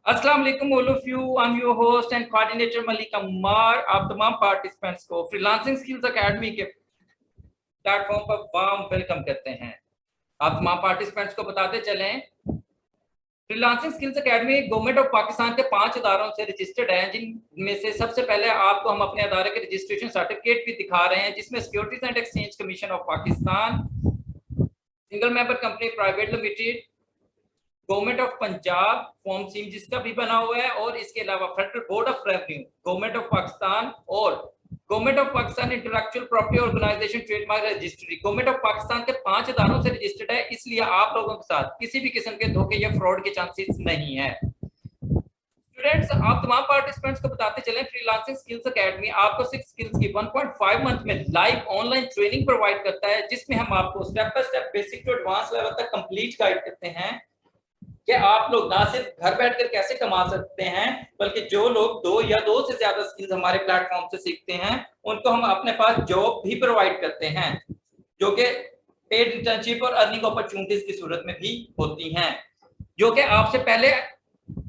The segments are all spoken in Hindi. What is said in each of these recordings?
अस्सलाम वालेकुम all of you. I am your host and coordinator Malik Ammar. आप तमाम पार्टिसिपेंट्स को फ्रीलांसिंग स्किल्स एकेडमी के प्लेटफॉर्म पर वार्म वेलकम करते हैं। आप तमाम पार्टिसिपेंट्स को बताते चलें, freelancing skills academy government of Pakistan के 5 इदारों से रजिस्टर्ड है, जिनमें से सबसे पहले आपको हम अपने अदारे के रजिस्ट्रेशन सर्टिफिकेट भी दिखा रहे हैं, जिसमें securities and exchange commission of Pakistan, single member company private limited, government of Punjab form sim जिसका भी बना हुआ है, और इसके अलावा federal board of revenue, government of Pakistan और government of Pakistan intellectual property organization trademark registry government of Pakistan के 5 इदारों से रजिस्टर्ड है। इसलिए आप लोगों के साथ किसी भी किस्म के धोखे या फ्रॉड के चांसेस नहीं है। स्टूडेंट्स, आप तमाम पार्टिसिपेंट्स को बताते चलें, फ्रीलांसिंग स्किल्स एकेडमी आपको 6 स्किल्स की 1.5 मंथ में लाइव ऑनलाइन ट्रेनिंग प्रोवाइड करता है, जिसमें हम आपको step by step basic to advance level तक कंप्लीट गाइड करते हैं कि आप लोग ना सिर्फ घर बैठकर कैसे कमा सकते हैं, बल्कि जो लोग 2 या 2 से ज्यादा स्किल्स हमारे प्लेटफॉर्म से सीखते हैं उनको हम अपने पास जॉब भी प्रोवाइड करते हैं, जो कि पेड इंटर्नशिप और अर्निंग अपॉर्चुनिटीज की सूरत में भी होती हैं, जो कि आपसे पहले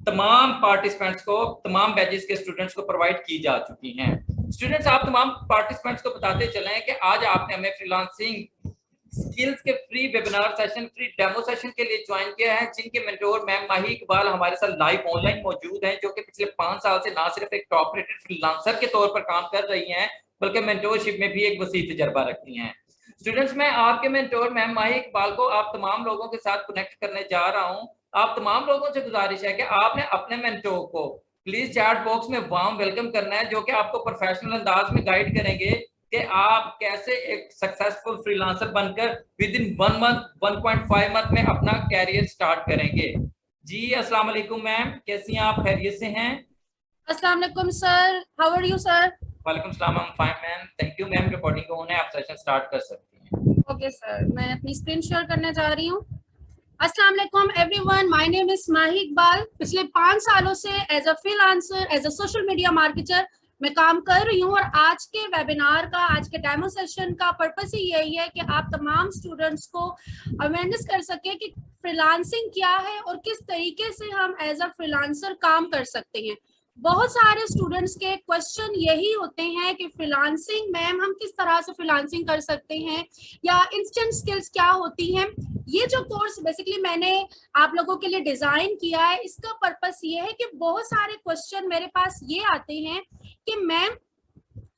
तमाम पार्टिसिपेंट्स को, तमाम बैचेस के स्टूडेंट्स को प्रोवाइड की जा चुकी हैं। स्टूडेंट्स, आप तमाम पार्टिसिपेंट्स को बताते चलें कि आज आपने हमें फ्रीलांसिंग स्किल्स के free webinar session, free demo session के लिए ज्वाइन किया है, जिनके मेंटोर मैम माही इकबाल हमारे साथ लाइव ऑनलाइन मौजूद हैं, जो कि पिछले 5 साल से ना सिर्फ एक टॉप रेटेड फ्रीलांसर के तौर पर काम कर रही हैं, बल्कि मेंटोरशिप में भी एक वसी तजर्बा रखती हैं। स्टूडेंट्स, मैं आपके मेंटोर मैम माही इकबाल को आप तमाम लोगों के साथ कनेक्ट करने जा रहा हूं। आप तमाम लोगों से गुजारिश है कि आपने अपने मेंटोर को प्लीज चैट बॉक्स में वार्म वेलकम करना है, जो कि आपको प्रोफेशनल अंदाज में गाइड करेंगे कि आप कैसे एक सक्सेसफुल फ्रीलांसर बनकर विद इन 1 मंथ 1.5 मंथ में अपना कैरियर स्टार्ट करेंगे। जी अस्सलाम वालेकुम मैम, कैसी हैं आप? खैरियत से हैं? अस्सलाम वालेकुम sir, how are you sir? वालेकुम सलाम, I am fine ma'am, thank you ma'am. Recording on है, आप सेशन स्टार्ट कर सकती हैं। ओके सर, मैं अपनी स्क्रीन शेयर करने जा रही हूँ। अस्सलाम वालेकुम everyone, my name is Mahi Iqbal. पिछले 5 सालों से as a freelancer, as a social media marketer मैं काम कर रही हूँ, और आज के वेबिनार का, आज के डेमो सेशन का पर्पस ही यही है कि आप तमाम स्टूडेंट्स को अवेयरनेस कर सके कि फ्रीलांसिंग क्या है और किस तरीके से हम एज अ फ्रीलांसर काम कर सकते हैं। बहुत सारे स्टूडेंट्स के क्वेश्चन यही होते हैं कि फ्रीलांसिंग मैम हम किस तरह से फ्रीलांसिंग कर सकते हैं, या इंस्टेंट स्किल्स क्या होती हैं। ये जो कोर्स बेसिकली मैंने आप लोगों के लिए डिजाइन किया है, इसका पर्पस ये है कि बहुत सारे क्वेश्चन मेरे पास ये आते हैं कि मैम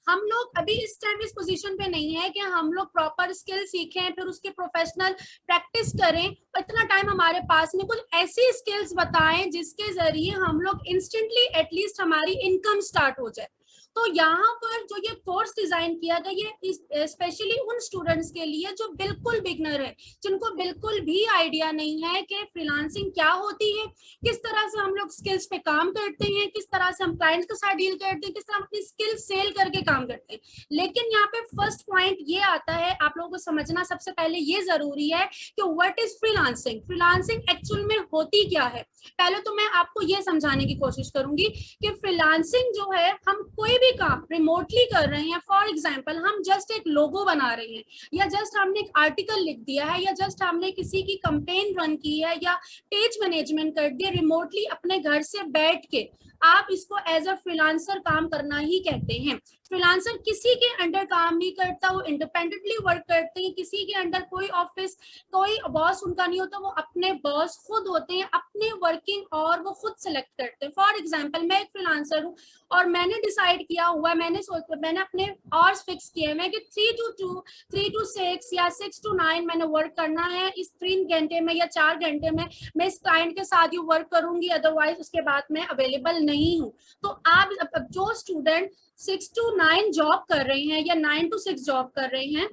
हम लोग अभी इस टाइम इस पोजीशन पे नहीं है कि हम लोग प्रॉपर स्किल सीखें, फिर उसके प्रोफेशनल प्रैक्टिस करें, इतना टाइम हमारे पास नहीं। कुछ ऐसी स्किल्स बताएं जिसके जरिए हम लोग इंस्टेंटली एटलीस्ट हमारी इनकम स्टार्ट हो जाए। तो यहाँ पर जो ये कोर्स डिजाइन किया गया, ये स्पेशली उन स्टूडेंट्स के लिए जो बिल्कुल बिगनर है, जिनको बिल्कुल भी आइडिया नहीं है कि फ्रीलांसिंग क्या होती है, किस तरह से हम लोग स्किल्स पे काम करते हैं, किस तरह से हम क्लाइंट्स के साथ डील करते हैं, किस तरह हम अपनी स्किल सेल करके काम करते हैं। लेकिन यहाँ पे फर्स्ट पॉइंट ये आता है, आप लोगों को समझना सबसे पहले ये जरूरी है कि what is freelancing, freelancing actual में होती क्या है। पहले तो मैं आपको ये समझाने की कोशिश करूंगी कि फ्रीलांसिंग जो है, हम कोई भी काम रिमोटली कर रहे हैं। फॉर एग्जांपल, हम जस्ट एक लोगो बना रहे हैं, या जस्ट हमने एक आर्टिकल लिख दिया है, या जस्ट हमने किसी की कैंपेन रन की है, या पेज मैनेजमेंट कर दिया रिमोटली अपने घर से बैठ के, आप इसको एज अ फ्रीलांसर काम करना ही कहते हैं। फ्रीलांसर किसी के अंडर काम नहीं करता, वो इंडिपेंडेंटली वर्क करते हैं, किसी के अंडर कोई ऑफिस, कोई बॉस उनका नहीं होता, वो अपने बॉस खुद होते हैं, अपने वर्किंग और वो खुद सेलेक्ट करते हैं। फॉर एग्जांपल, मैं एक फ्रीलांसर हूँ और मैंने डिसाइड किया हुआ, मैंने अपने आवर्स फिक्स किए हैं कि 3 to 2, 3 to 6 या 6 to 9 मैंने वर्क करना है। इस 3 घंटे में या 4 घंटे में मैं इस क्लाइंट के साथ ही वर्क करूंगी, अदरवाइज उसके बाद मैं अवेलेबल नहीं हूँ। तो आप जो स्टूडेंट 6 to 9 जॉब कर रहे हैं या 9 to 6 जॉब कर रहे हैं,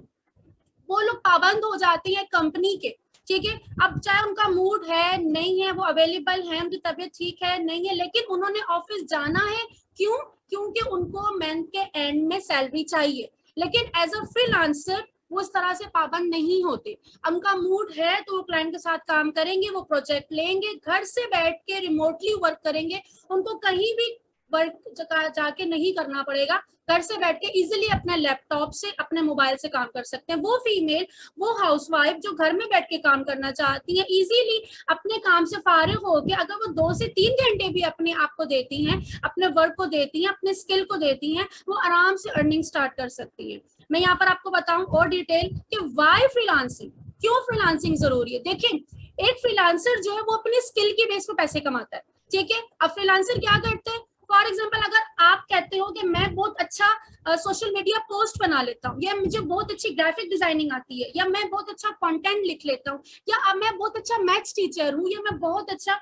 वो लोग पाबंद हो जाते हैं कंपनी के, ठीक है। अब चाहे उनका मूड है नहीं है, वो अवेलेबल है, उनकी तबीयत ठीक है नहीं है, लेकिन उन्होंने ऑफिस जाना है। क्यों? क्योंकि उनको मंथ के एंड में सैलरी चाहिए। लेकिन एज अ फ्रीलांसर वो इस तरह से पाबंद नहीं होते। उनका मूड है तो वो क्लाइंट के साथ काम करेंगे, वो प्रोजेक्ट लेंगे, घर से बैठ के रिमोटली वर्क करेंगे, उनको कहीं भी वर्क जाके नहीं करना पड़ेगा, घर से बैठ के इजिली अपने लैपटॉप से, अपने मोबाइल से काम कर सकते हैं। वो फीमेल, वो हाउसवाइफ जो घर में बैठ के काम करना चाहती है, इजीली अपने काम से फारिग होकर अगर वो 2 से 3 घंटे भी अपने आप को देती हैं, अपने वर्क को देती हैं, अपने स्किल को देती हैं, वो आराम से अर्निंग स्टार्ट कर सकती है। मैं यहाँ पर आपको बताऊं और डिटेल कि व्हाई फ्रीलांसिंग, क्यों फ्रीलांसिंग जरूरी है। देखें, एक फ्रीलांसर जो है वो अपनी स्किल के बेस पे पैसे कमाता है, ठीक है। अब फ्रीलांसर क्या करते हैं, फॉर एग्जाम्पल अगर आप कहते हो कि मैं बहुत अच्छा सोशल मीडिया पोस्ट बना लेता हूँ, या मुझे बहुत अच्छी ग्राफिक डिजाइनिंग आती है, या मैं बहुत अच्छा कंटेंट लिख लेता हूँ, या मैं बहुत अच्छा मैथ्स टीचर हूँ, या मैं बहुत अच्छा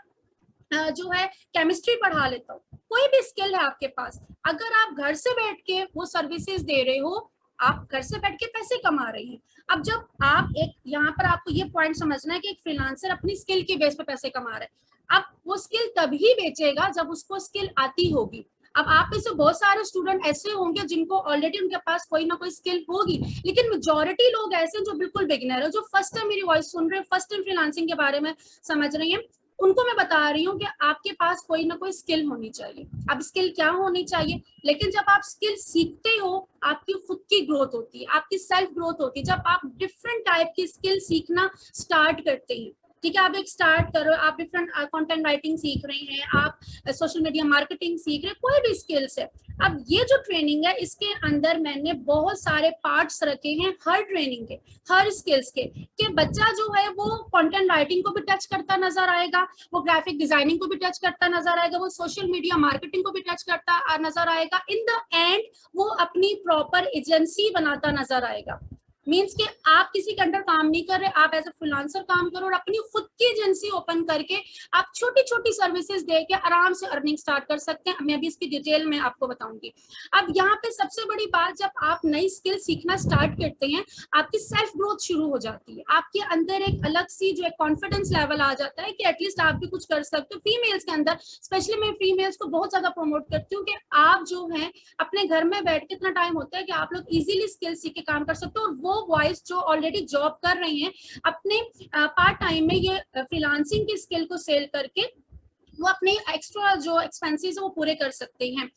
जो है केमिस्ट्री पढ़ा लेता हूँ, कोई भी स्किल है आपके पास, अगर आप घर से बैठ के वो सर्विसेज दे रहे हो, आप घर से बैठ के पैसे कमा रहे हैं। अब जब आप एक, यहाँ पर आपको ये पॉइंट समझना है कि एक फ्रीलांसर अपनी स्किल के बेस पे पैसे कमा रहा है। अब वो स्किल तभी बेचेगा जब उसको स्किल आती होगी। अब आप में से बहुत सारे स्टूडेंट ऐसे होंगे जिनको ऑलरेडी उनके पास कोई ना कोई स्किल होगी, लेकिन मेजॉरिटी लोग ऐसे जो बिल्कुल बिगिनर है, जो फर्स्ट टाइम मेरी वॉइस सुन रहे हैं, फर्स्ट टाइम फ्रीलांसिंग के बारे में समझ रही हैं, उनको मैं बता रही हूँ कि आपके पास कोई ना कोई स्किल होनी चाहिए। अब स्किल क्या होनी चाहिए, लेकिन जब आप स्किल सीखते हो, आपकी खुद की ग्रोथ होती है, आपकी सेल्फ ग्रोथ होती है। जब आप डिफरेंट टाइप की स्किल सीखना स्टार्ट करते हैं, ठीक है, आप एक स्टार्ट करो, आप डिफरेंट कंटेंट राइटिंग सीख रहे हैं, आप सोशल मीडिया मार्केटिंग सीख रहे हैं, कोई भी स्किल्स है। अब ये जो ट्रेनिंग है, इसके अंदर मैंने बहुत सारे पार्ट्स रखे हैं हर ट्रेनिंग के, हर स्किल्स के, कि बच्चा जो है वो कंटेंट राइटिंग को भी टच करता नजर आएगा, वो ग्राफिक डिजाइनिंग को भी टच करता नजर आएगा, वो सोशल मीडिया मार्केटिंग को भी टच करता नजर आएगा। इन द एंड वो अपनी प्रॉपर एजेंसी बनाता नजर आएगा। मीन्स कि आप किसी के अंडर काम नहीं कर रहे, आप एज ए फ्रीलांसर काम करो और अपनी खुद की एजेंसी ओपन करके आप छोटी छोटी सर्विसेज दे के आराम से अर्निंग स्टार्ट कर सकते हैं। मैं अभी इसकी डिटेल में आपको बताऊंगी। अब यहाँ पे सबसे बड़ी बात, जब आप नई स्किल सीखना स्टार्ट करते हैं, आपकी सेल्फ ग्रोथ शुरू हो जाती है, आपके अंदर एक अलग सी जो है कॉन्फिडेंस लेवल आ जाता है कि एटलीस्ट आप भी कुछ कर सकते हो। फीमेल्स के अंदर स्पेशली मैं फीमेल्स को बहुत ज्यादा प्रमोट करती हूँ कि आप जो है अपने घर में बैठ के, इतना टाइम होता है कि आप लोग इजीली स्किल सीख के काम कर सकते हो, और वो बॉयज जो ऑलरेडी जॉब कर रहे हैं अपने पार्ट टाइम में ये फ्रीलांसिंग की स्किल को सेल करके वो अपने एक्स्ट्रा जो एक्सपेंसेस है वो पूरे कर सकते हैं।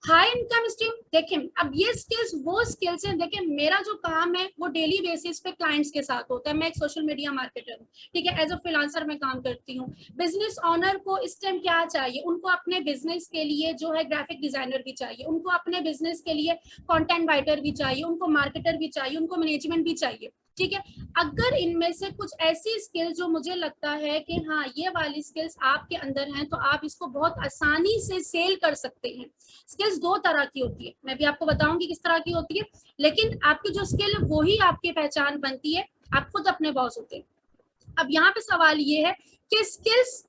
हाई इनकम स्ट्रीम, देखें अब ये स्किल्स वो स्किल्स हैं, देखें मेरा जो काम है वो डेली बेसिस पे क्लाइंट्स के साथ होता है। मैं एक सोशल मीडिया मार्केटर हूँ, ठीक है, एज अ फ्रीलांसर मैं काम करती हूँ। बिजनेस ओनर को इस टाइम क्या चाहिए, उनको अपने बिजनेस के लिए जो है ग्राफिक डिजाइनर भी चाहिए, उनको अपने बिजनेस के लिए कंटेंट राइटर भी चाहिए, उनको मार्केटर भी चाहिए, उनको मैनेजमेंट भी चाहिए, ठीक है। अगर इनमें से कुछ ऐसी स्किल्स जो मुझे लगता है कि हाँ ये वाली स्किल्स आपके अंदर हैं, तो आप इसको बहुत आसानी से सेल कर सकते हैं। स्किल्स दो तरह की होती है, मैं भी आपको बताऊंगी किस तरह की होती है, लेकिन आपकी जो स्किल है वही आपकी पहचान बनती है, आप खुद अपने बॉस होते हैं। अब यहाँ पे सवाल ये है कि स्किल्स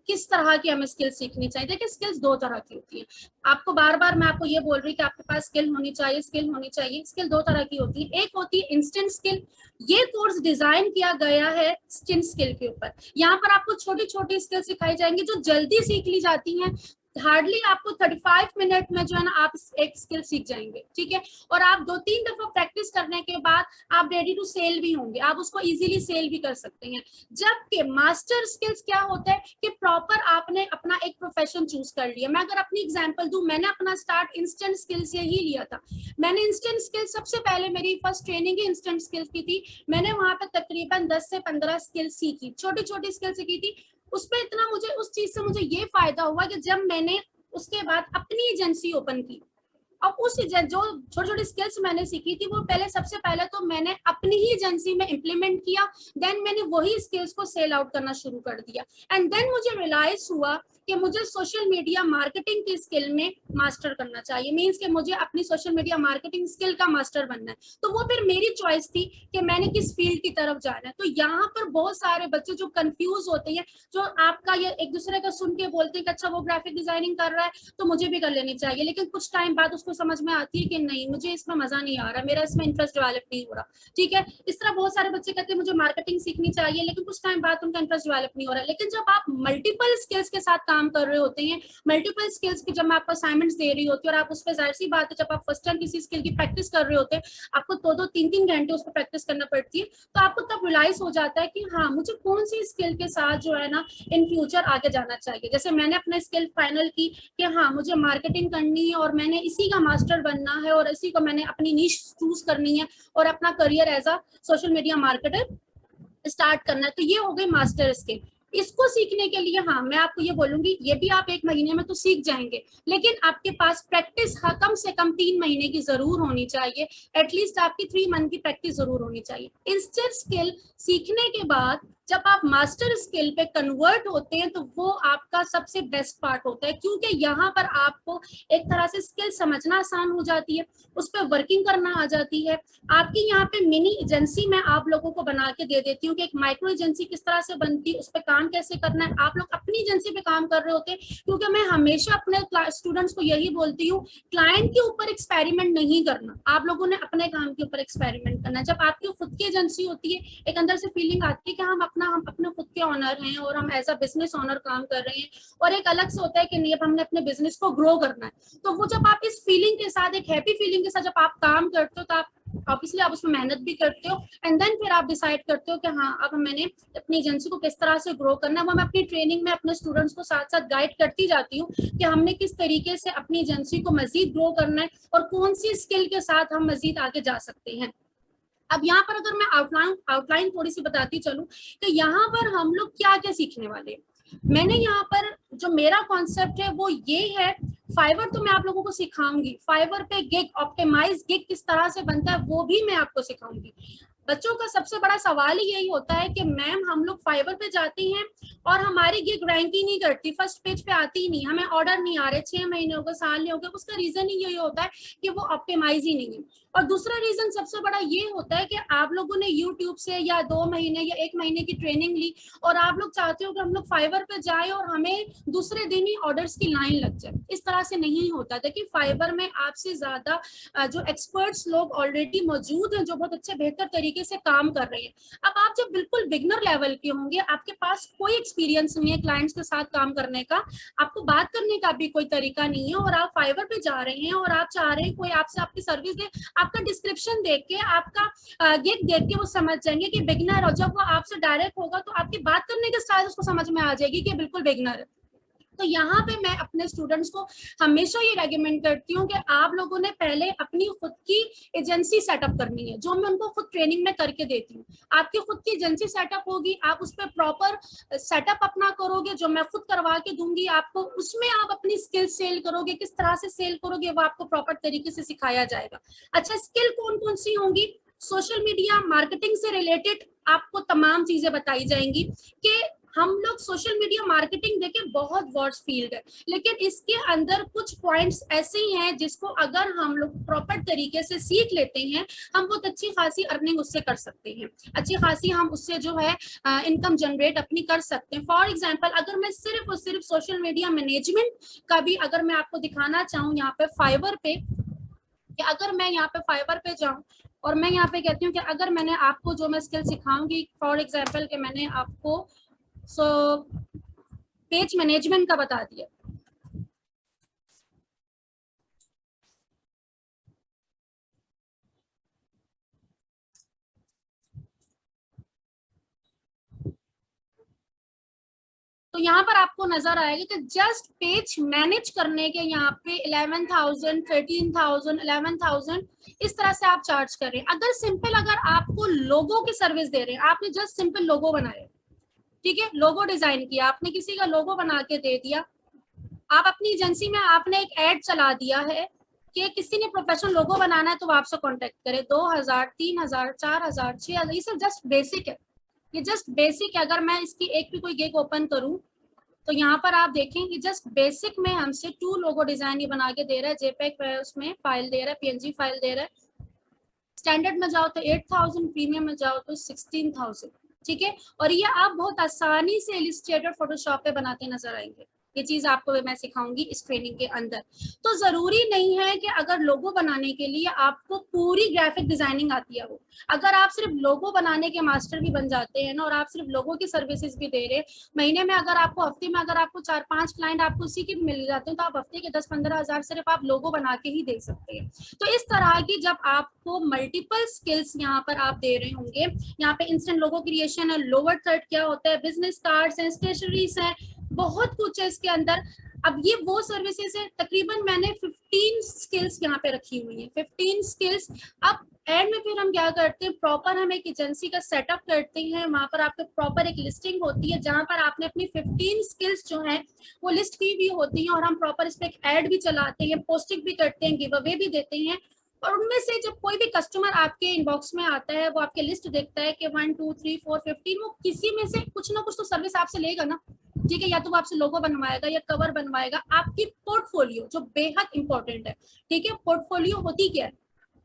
किस तरह की हमें स्किल सीखनी चाहिए। देखिए स्किल्स दो तरह की होती है, आपको बार बार मैं आपको ये बोल रही कि आपके पास स्किल होनी चाहिए, स्किल होनी चाहिए। स्किल दो तरह की होती है, एक होती है इंस्टेंट स्किल, ये कोर्स डिजाइन किया गया है इंस्टेंट स्किल के ऊपर। यहाँ पर आपको छोटी छोटी स्किल सिखाई जाएंगी जो जल्दी सीख ली जाती हैं, हार्डली आपको 35 मिनट में जो है ना आप एक स्किल सीख जाएंगे, ठीक है। और आप 2-3 दफा प्रैक्टिस करने के बाद आप रेडी टू सेल भी होंगे, आप उसको इजीली सेल भी कर सकते हैं। जबकि मास्टर स्किल्स क्या होता है कि प्रॉपर आपने अपना एक प्रोफेशन चूज कर लिया। मैं अगर अपनी एग्जांपल दूं, मैंने अपना स्टार्ट इंस्टेंट स्किल से ही लिया था। मैंने इंस्टेंट स्किल सबसे पहले, मेरी फर्स्ट ट्रेनिंग ही इंस्टेंट स्किल्स की थी। मैंने वहां पर तकरीबन 10 से 15 स्किल सीखी, छोटी छोटी स्किल सीखी थी। उसमें इतना मुझे उस चीज से मुझे ये फायदा हुआ कि जब मैंने उसके बाद अपनी एजेंसी ओपन की, अब उस जो छोटी छोटी स्किल्स मैंने सीखी थी वो पहले, सबसे पहले तो मैंने अपनी ही एजेंसी में इंप्लीमेंट किया, देन मैंने वही स्किल्स को सेल आउट करना शुरू कर दिया। एंड देन मुझे रियलाइज हुआ कि मुझे सोशल मीडिया मार्केटिंग की स्किल में मास्टर करना चाहिए, मींस कि मुझे अपनी सोशल मीडिया मार्केटिंग स्किल का मास्टर बनना है। तो वो फिर मेरी चॉइस थी कि मैंने किस फील्ड की तरफ जाना है। तो यहाँ पर बहुत सारे बच्चे जो कंफ्यूज होते हैं, जो आपका ये एक दूसरे का सुन के बोलते हैं कि अच्छा वो ग्राफिक डिजाइनिंग कर रहा है तो मुझे भी कर लेनी चाहिए, लेकिन कुछ टाइम बाद उसको आपको समझ में आती है कि नहीं मुझे इसमें मजा नहीं आ रहा, मेरा इसमें इंटरेस्ट डेवलप नहीं हो रहा, ठीक है। इस तरह बहुत सारे बच्चे कहते हैं मुझे मार्केटिंग सीखनी चाहिए, लेकिन कुछ टाइम बाद उनका इंटरेस्ट डेवलप नहीं हो रहा है। लेकिन जब आप मल्टीपल स्किल्स के साथ काम कर रहे होते हैं, मल्टीपल स्किल्स की जब मैं आपको असाइनमेंट्स दे रही होती हूँ और आप उस पर, जाहिर सी बात है जब आप फर्स्ट टाइम किसी स्किल की प्रैक्टिस कर रहे होते हैं, आपको 2-2 3-3 घंटे उस पर प्रैक्टिस करना पड़ती है, तो आपको तब रियलाइज हो जाता है कि हाँ मुझे कौन सी स्किल के साथ जो है ना इन फ्यूचर आगे जाना चाहिए। जैसे मैंने अपने स्किल फाइनल की कि हाँ मुझे मार्केटिंग करनी है और मैंने इसी का मास्टर बनना है और इसी को मैंने अपनी नीश चूज करनी है और अपना career as a social media marketer start करना है। तो ये हो गई मास्टर स्किल। इसको सीखने के लिए हाँ मैं आपको ये बोलूंगी, ये भी आप 1 महीने में तो सीख जाएंगे, लेकिन आपके पास प्रैक्टिस कम से कम 3 महीने की जरूर होनी चाहिए, एटलीस्ट आपकी 3 मंथ की प्रैक्टिस जरूर होनी चाहिए। इंस्टेंट स्किल सीखने के बाद जब आप मास्टर स्किल पे कन्वर्ट होते हैं तो वो आपका सबसे बेस्ट पार्ट होता है, क्योंकि यहाँ पर आपको एक तरह से स्किल समझना आसान हो जाती है, उस पर वर्किंग करना आ जाती है। आपकी यहाँ पे मिनी एजेंसी मैं आप लोगों को बना के दे देती हूँ कि एक माइक्रो एजेंसी किस तरह से बनती है, उस पर काम कैसे करना है। आप लोग अपनी एजेंसी पे काम कर रहे होते हैं, क्योंकि मैं हमेशा अपने स्टूडेंट्स को यही बोलती हूँ, क्लाइंट के ऊपर एक्सपेरिमेंट नहीं करना, आप लोगों ने अपने काम के ऊपर एक्सपेरिमेंट करना है। जब आपकी खुद की एजेंसी होती है, एक अंदर से फीलिंग आती है कि हम अपने खुद के ऑनर हैं और हम एज अ बिजनेस ऑनर काम कर रहे हैं, और एक अलग से होता है कि नहीं अब हमने अपने बिजनेस को ग्रो करना है। तो वो जब आप इस फीलिंग के साथ, एक हैप्पी फीलिंग के साथ जब आप काम करते हो, तो आप ऑब्वियसली आप उसमें मेहनत भी करते हो, एंड देन फिर आप डिसाइड करते हो कि हाँ अब मैंने अपनी एजेंसी को किस तरह से ग्रो करना है। वो मैं अपनी ट्रेनिंग में अपने स्टूडेंट्स को साथ साथ गाइड करती जाती हूँ कि हमने किस तरीके से अपनी एजेंसी को मजीद ग्रो करना है और कौन सी स्किल के साथ हम मजीद आगे जा सकते हैं। अब यहाँ पर अगर मैं आउटलाइन थोड़ी सी बताती चलूं तो यहाँ पर हम लोग क्या क्या सीखने वाले हैं। मैंने यहाँ पर जो मेरा कॉन्सेप्ट है वो ये है, फाइवर तो मैं आप लोगों को सिखाऊंगी, फाइवर पे गिग, ऑप्टिमाइज गिग किस तरह से बनता है वो भी मैं आपको सिखाऊंगी। बच्चों का सबसे बड़ा सवाल ही यही होता है कि मैम हम लोग फाइवर पे जाते हैं और हमारी गिग रैंक ही नहीं करती, फर्स्ट पेज पे आती ही नहीं, हमें ऑर्डर नहीं आ रहे, 6 महीने हो गए, साल नहीं हो गए। उसका रीजन ही यही होता है कि वो ऑप्टिमाइज ही नहीं है। और दूसरा रीजन सबसे बड़ा ये होता है कि आप लोगों ने यूट्यूब से या 2 महीने या 1 महीने की ट्रेनिंग ली और आप लोग चाहते हो कि हम लोग फाइवर पे जाए और हमें दूसरे दिन ही ऑर्डर्स की लाइन लग जाए। इस तरह से नहीं होता। देखिए फाइवर में आपसे ज्यादा जो एक्सपर्ट्स लोग ऑलरेडी मौजूद हैं, जो बहुत अच्छे बेहतर तरीके से काम कर रहे हैं। अब आप जब बिल्कुल बिगनर लेवल के होंगे, आपके पास कोई एक्सपीरियंस नहीं है क्लाइंट्स के साथ काम करने का, आपको बात करने का भी कोई तरीका नहीं है, और आप फाइवर पे जा रहे हैं और आप चाह रहे हैं कोई आपसे आपकी सर्विस दे, आपका डिस्क्रिप्शन देख के, आपका गिग देख के वो समझ जाएंगे कि बिगनर, और जब वो आपसे डायरेक्ट होगा तो आपकी बात करने के स्टाइल उसको समझ में आ जाएगी कि बिल्कुल बिगनर है। तो यहाँ पे मैं अपने स्टूडेंट्स को हमेशा ये रेकमेंड करती हूँ कि आप लोगों ने पहले अपनी खुद की एजेंसी सेटअप करनी है, जो मैं उनको खुद ट्रेनिंग में करके देती हूँ। आपकी खुद की एजेंसी सेटअप होगी, आप उस पर प्रॉपर सेटअप अपना करोगे, जो मैं खुद करवा के दूंगी आपको, उसमें आप अपनी स्किल सेल करोगे, किस तरह से सेल करोगे वो आपको प्रॉपर तरीके से सिखाया जाएगा। अच्छा, स्किल कौन कौन सी होंगी? सोशल मीडिया मार्केटिंग से रिलेटेड आपको तमाम चीजें बताई जाएंगी कि हम लोग सोशल मीडिया मार्केटिंग देखे बहुत वास्ट फील्ड है, लेकिन इसके अंदर कुछ पॉइंट्स ऐसे ही हैं जिसको अगर हम लोग प्रॉपर तरीके से सीख लेते हैं, हम बहुत अच्छी खासी अर्निंग उससे कर सकते हैं, अच्छी खासी हम उससे जो है इनकम जनरेट अपनी कर सकते हैं। फॉर एग्जांपल, अगर मैं सिर्फ और सिर्फ सोशल मीडिया मैनेजमेंट का भी अगर मैं आपको दिखाना चाहूँ यहाँ पे फाइवर पे, कि अगर मैं यहाँ पे फाइवर पे जाऊँ और मैं यहाँ पे कहती हूँ कि अगर मैंने आपको जो मैं स्किल सिखाऊंगी, फॉर एग्जाम्पल कि मैंने आपको पेज मैनेजमेंट का बता दिया, तो यहाँ पर आपको नजर आएगा कि जस्ट पेज मैनेज करने के यहाँ पे 11,000, 13,000, 11,000 इस तरह से आप चार्ज कर रहे हैं। अगर सिंपल, अगर आपको लोगो की सर्विस दे रहे हैं, आपने जस्ट सिंपल लोगो बनाए, ठीक है, लोगो डिजाइन किया, आपने किसी का लोगो बना के दे दिया, आप अपनी एजेंसी में आपने एक एड चला दिया है कि किसी ने प्रोफेशनल लोगो बनाना है तो वो आपसे कांटेक्ट करे, 2,000, 3,000, 4,000, 6,000, ये सब जस्ट बेसिक है, ये जस्ट बेसिक है। अगर मैं इसकी एक भी कोई गिग ओपन करूं तो यहाँ पर आप देखें कि जस्ट बेसिक में हमसे 2 लोगो डिजाइन ये बना के दे रहा है, जेपेग उसमें फाइल दे रहा है, पीएनजी फाइल दे रहा है। स्टैंडर्ड में जाओ तो 8,000, प्रीमियम में जाओ तो 16,000, ठीक है। और ये आप बहुत आसानी से इलिस्ट्रेटर फोटोशॉप पे बनाते नजर आएंगे, ये चीज आपको मैं सिखाऊंगी इस ट्रेनिंग के अंदर। तो जरूरी नहीं है कि अगर लोगो बनाने के लिए आपको पूरी ग्राफिक डिजाइनिंग आती है, वो अगर आप सिर्फ लोगो बनाने के मास्टर भी बन जाते हैं ना, और आप सिर्फ लोगो की सर्विसेज भी दे रहे हैं, महीने में अगर आपको हफ्ते में अगर आपको 4-5 क्लाइंट आपको उसी के मिल जाते हैं, तो आप हफ्ते के 10-15 हजार सिर्फ आप लोगो बना के ही दे सकते हैं। तो इस तरह की जब आपको मल्टीपल स्किल्स यहाँ पर आप दे रहे होंगे, यहाँ पे इंस्टेंट लोगो क्रिएशन है, लोअर थर्ड क्या होता है, बिजनेस कार्ड्स हैं, स्टेशनरीज हैं, बहुत कुछ है इसके अंदर। अब ये वो सर्विसेज है, तकरीबन मैंने 15 स्किल्स यहाँ पे रखी हुई है, 15 स्किल्स। अब एंड में फिर हम क्या करते हैं, प्रॉपर हम एक एजेंसी का सेटअप करते हैं, वहां पर आपके प्रॉपर एक लिस्टिंग होती है जहां पर आपने अपनी 15 स्किल्स जो हैं वो लिस्ट की भी होती हैं, और हम प्रॉपर इस पे एक एड भी चलाते हैं, पोस्टिंग भी करते हैं, गिव अवे भी देते हैं। और उनमें से जब कोई भी कस्टमर आपके इनबॉक्स में आता है, वो आपके लिस्ट देखता है कि 1 2 3 4 15, वो किसी में से कुछ ना कुछ तो सर्विस आपसे लेगा ना, ठीक है, या तो वो आपसे लोगो बनवाएगा या कवर बनवाएगा। आपकी पोर्टफोलियो जो बेहद इंपॉर्टेंट है, ठीक है, पोर्टफोलियो होती क्या है,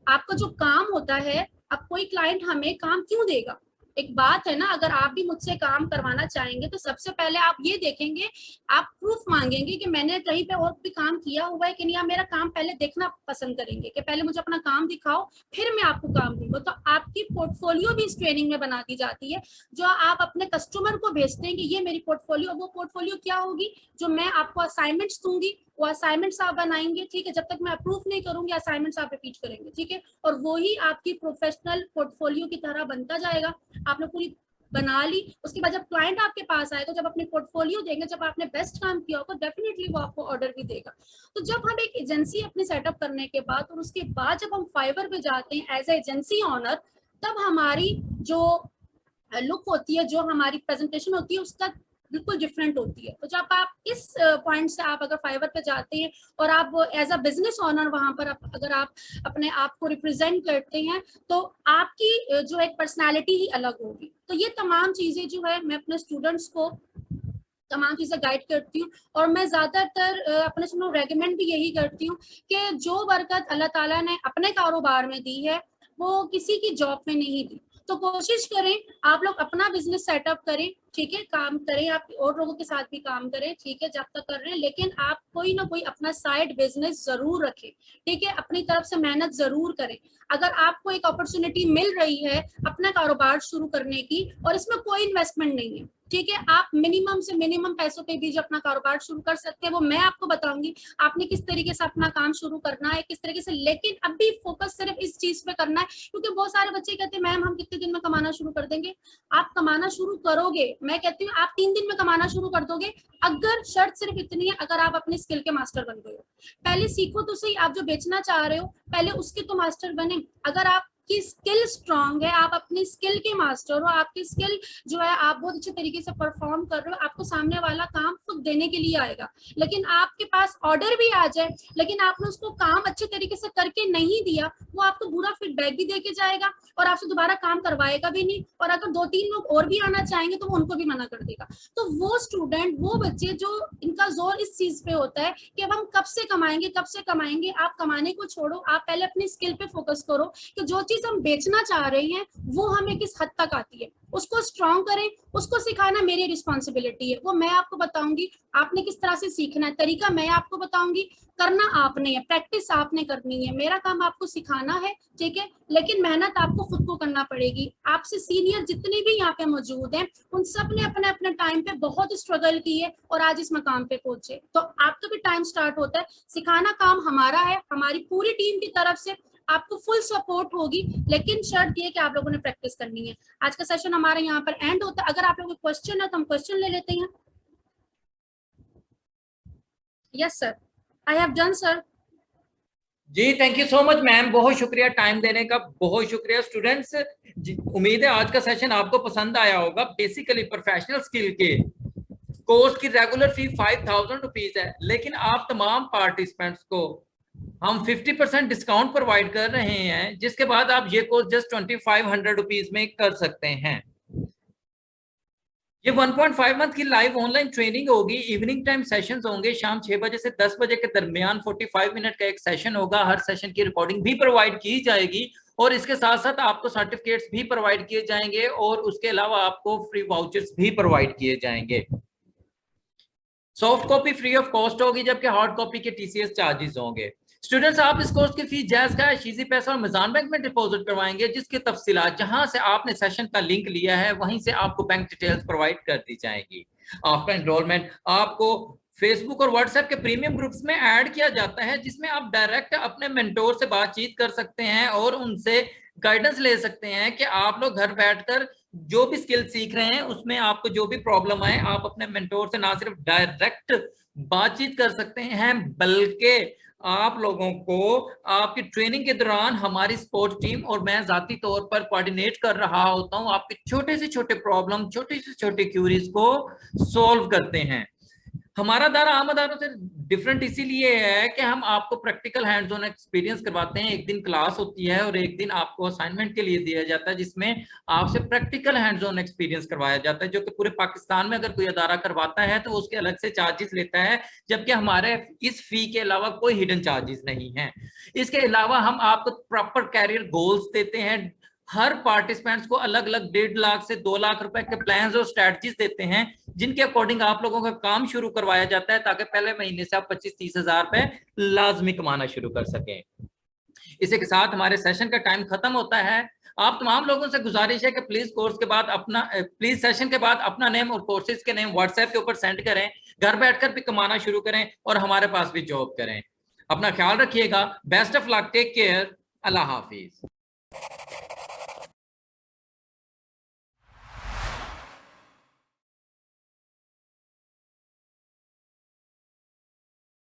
आपका जो काम होता है, अब कोई क्लाइंट हमें काम क्यों देगा, एक बात है ना, अगर आप भी मुझसे काम करवाना चाहेंगे तो सबसे पहले आप ये देखेंगे, आप प्रूफ मांगेंगे कि मैंने कहीं पे और भी काम किया हुआ है कि नहीं, आप मेरा काम पहले देखना पसंद करेंगे कि पहले मुझे अपना काम दिखाओ फिर मैं आपको काम दूंगा। तो आपकी पोर्टफोलियो भी इस ट्रेनिंग में बना दी जाती है, जो आप अपने कस्टमर को भेजते हैं कि ये मेरी पोर्टफोलियो। वो पोर्टफोलियो क्या होगी, जो मैं आपको असाइनमेंट्स दूंगी, वो असाइनमेंट्स आप बनाएंगे, ठीक है, जब तक मैं अप्रूव नहीं करूंगी असाइनमेंट्स आप रिपीट करेंगे, ठीक है, और वो ही आपकी प्रोफेशनल पोर्टफोलियो की तरह बनता जाएगा। आपने पूरी बना ली, उसके बाद जब क्लाइंट आपके पास आएगा, जब अपने पोर्टफोलियो देंगे, जब आपने बेस्ट काम किया होगा, डेफिनेटली वो आपको ऑर्डर भी देगा। तो जब हम एक एजेंसी अपनी सेटअप करने के बाद, और उसके बाद जब हम फाइवर पे जाते हैं एज ए एजेंसी ऑनर, तब हमारी जो लुक होती है, जो हमारी प्रेजेंटेशन होती है, उसका बिल्कुल डिफरेंट होती है। तो जब आप इस पॉइंट से आप अगर फाइवर पे जाते हैं और आप एज अ बिजनेस ओनर वहां पर अगर आप अपने आप को रिप्रेजेंट करते हैं, तो आपकी जो एक पर्सनालिटी ही अलग होगी। तो ये तमाम चीजें जो है मैं अपने स्टूडेंट्स को तमाम चीजें गाइड करती हूँ, और मैं ज्यादातर अपने स्टूडेंट रेकमेंड भी यही करती हूँ कि जो बरकत अल्लाह ताला ने अपने कारोबार में दी है वो किसी की जॉब में नहीं दी। तो कोशिश करें आप लोग अपना बिजनेस सेटअप करें, ठीक है, काम करें, आप और लोगों के साथ भी काम करें, ठीक है, जब तक कर रहे हैं, लेकिन आप कोई ना कोई अपना साइड बिजनेस जरूर रखें, ठीक है, अपनी तरफ से मेहनत जरूर करें। अगर आपको एक अपॉर्चुनिटी मिल रही है अपना कारोबार शुरू करने की और इसमें कोई इन्वेस्टमेंट नहीं है, ठीक है, आप मिनिमम से मिनिमम पैसों पे भी जो अपना कारोबार शुरू कर सकते हैं, वो मैं आपको बताऊंगी आपने किस तरीके से अपना काम शुरू करना है, किस तरीके से। लेकिन अभी फोकस सिर्फ इस चीज पे करना है, क्योंकि बहुत सारे बच्चे कहते हैं मैम हम कितने दिन में कमाना शुरू कर देंगे। आप कमाना शुरू करोगे, मैं कहती हूँ आप 3 दिन में कमाना शुरू कर दोगे, अगर शर्त सिर्फ इतनी है, अगर आप अपने स्किल के मास्टर बन गए हो। पहले सीखो तो सही, आप जो बेचना चाह रहे हो पहले उसके तो मास्टर बने। अगर आपकी स्किल स्ट्रांग है, आप अपनी स्किल के मास्टर हो, आपकी स्किल जो है आप बहुत अच्छे तरीके से परफॉर्म कर रहे हो, आपको सामने वाला काम खुद देने के लिए आएगा। लेकिन आपके पास ऑर्डर भी आ जाए लेकिन आपने उसको काम अच्छे तरीके से करके नहीं दिया, वो आपको बुरा फीडबैक भी देके जाएगा और आपसे दोबारा काम करवाएगा भी नहीं, और अगर 2-3 लोग और भी आना चाहेंगे तो वो उनको भी मना कर देगा। तो वो स्टूडेंट, वो बच्चे जो इनका जोर इस चीज पे होता है कि अब हम कब से कमाएंगे, कब से कमाएंगे, आप कमाने को छोड़ो, आप पहले अपनी स्किल पे फोकस करो कि जो चीज हम बेचना चाह रहे हैं वो हमें किस हद तक आती है, उसको स्ट्रॉन्ग करें, उसको सिखाना मेरी रिस्पॉन्सिबिलिटी है, वो मैं आपको बताऊंगी। आपने किस तरह से सीखना है, तरीका मैं आपको बताऊंगी, करना आपने है, प्रैक्टिस आपने करनी है, मेरा काम आपको सिखाना है, ठीक है, लेकिन मेहनत आपको खुद को करना पड़ेगी। आपसे सीनियर जितने भी यहाँ पे मौजूद हैं उन सब ने अपने अपने टाइम पे बहुत स्ट्रगल की है और आज इस मकाम पे पहुंचे। तो आपका भी टाइम स्टार्ट होता है, सिखाना काम हमारा है, हमारी पूरी टीम की तरफ से आपको फुल सपोर्ट होगी, लेकिन शर्त ये कि आप लोगों ने प्रैक्टिस करनी है। आज का सेशन हमारा यहाँ पर एंड होता है। अगर आप लोगों को क्वेश्चन है तो हम क्वेश्चन ले लेते हैं। Yes sir, I have done sir. जी thank you so much ma'am, बहुत शुक्रिया टाइम देने का, बहुत शुक्रिया। स्टूडेंट्स, उम्मीद है आज का सेशन आपको पसंद आया होगा। बेसिकली प्रोफेशनल स्किल के कोर्स की रेगुलर फी 5000 रुपीज है, लेकिन आप तमाम पार्टिसिपेंट्स को हम 50% डिस्काउंट प्रोवाइड कर रहे हैं, जिसके बाद आप ये कोर्स जस्ट 2500 रुपीज में कर सकते हैं। ये 1.5 मंथ की लाइव ऑनलाइन ट्रेनिंग होगी। इवनिंग टाइम सेशंस होंगे, शाम 6 बजे से 10 बजे के दरमियान 45 मिनट का एक सेशन होगा। हर सेशन की रिकॉर्डिंग भी प्रोवाइड की जाएगी और इसके साथ साथ आपको सर्टिफिकेट्स भी प्रोवाइड किए जाएंगे और उसके अलावा आपको फ्री वाउचर्स भी प्रोवाइड किए जाएंगे। Soft copy free of cost होगी, जबकि हार्ड कॉपी के TCS चार्जेस होंगे। स्टूडेंट्स, आप इस कोर्स की फीस जायज का शीजी पैसा और मिजान बैंक में डिपॉजिट करवाएंगे, जिसकी तफसीलात जहां से आपने सेशन का लिंक लिया है वहीं से आपको बैंक डिटेल्स प्रोवाइड कर दी जाएंगी। आफ्टर एनरोलमेंट आपको फेसबुक और व्हाट्सएप के प्रीमियम ग्रुप्स में ऐड किया जाता है, जिसमें आप डायरेक्ट अपने मेंटोर से बातचीत कर सकते हैं और उनसे गाइडेंस ले सकते हैं कि आप लोग घर बैठकर जो भी स्किल सीख रहे हैं उसमें आपको जो भी प्रॉब्लम आए, आप अपने मेंटोर से ना सिर्फ डायरेक्ट बातचीत कर सकते हैं, बल्कि आप लोगों को आपकी ट्रेनिंग के दौरान हमारी सपोर्ट टीम और मैं जाती तौर पर कोऑर्डिनेट कर रहा होता हूं, आपके छोटे से छोटे प्रॉब्लम, छोटे से छोटे क्यूरीज को सॉल्व करते हैं। हमारा दायरा आम अदारों से डिफरेंट इसीलिए है कि हम आपको प्रैक्टिकल हैंड्स ऑन एक्सपीरियंस करवाते हैं। एक दिन क्लास होती है और एक दिन आपको असाइनमेंट के लिए दिया जाता है, जिसमें आपसे प्रैक्टिकल हैंड्स ऑन एक्सपीरियंस करवाया जाता है, जो कि पूरे पाकिस्तान में अगर कोई अदारा करवाता है तो उसके अलग से चार्जेस लेता है, जबकि हमारे इस फी के अलावा कोई हिडन चार्जेस नहीं है। इसके अलावा हम आपको प्रॉपर कैरियर गोल्स देते हैं। हर पार्टिसिपेंट्स को अलग अलग 1.5 लाख से 2 लाख रुपए के प्लान्स और स्ट्रेटजीज देते हैं, जिनके अकॉर्डिंग आप लोगों का काम शुरू करवाया जाता है, ताकि पहले महीने से आप 25-30 हजार रुपए लाजमी कमाना शुरू कर सकें। इसी के साथ हमारे सेशन का टाइम खत्म होता है। आप तमाम लोगों से गुजारिश है कि प्लीज सेशन के बाद अपना नेम और कोर्सेज के नेम व्हाट्सएप के ऊपर सेंड करें, घर बैठकर भी कमाना शुरू करें और हमारे पास भी जॉब करें। अपना ख्याल रखिएगा। Best of luck, take care, अल्लाह हाफिज।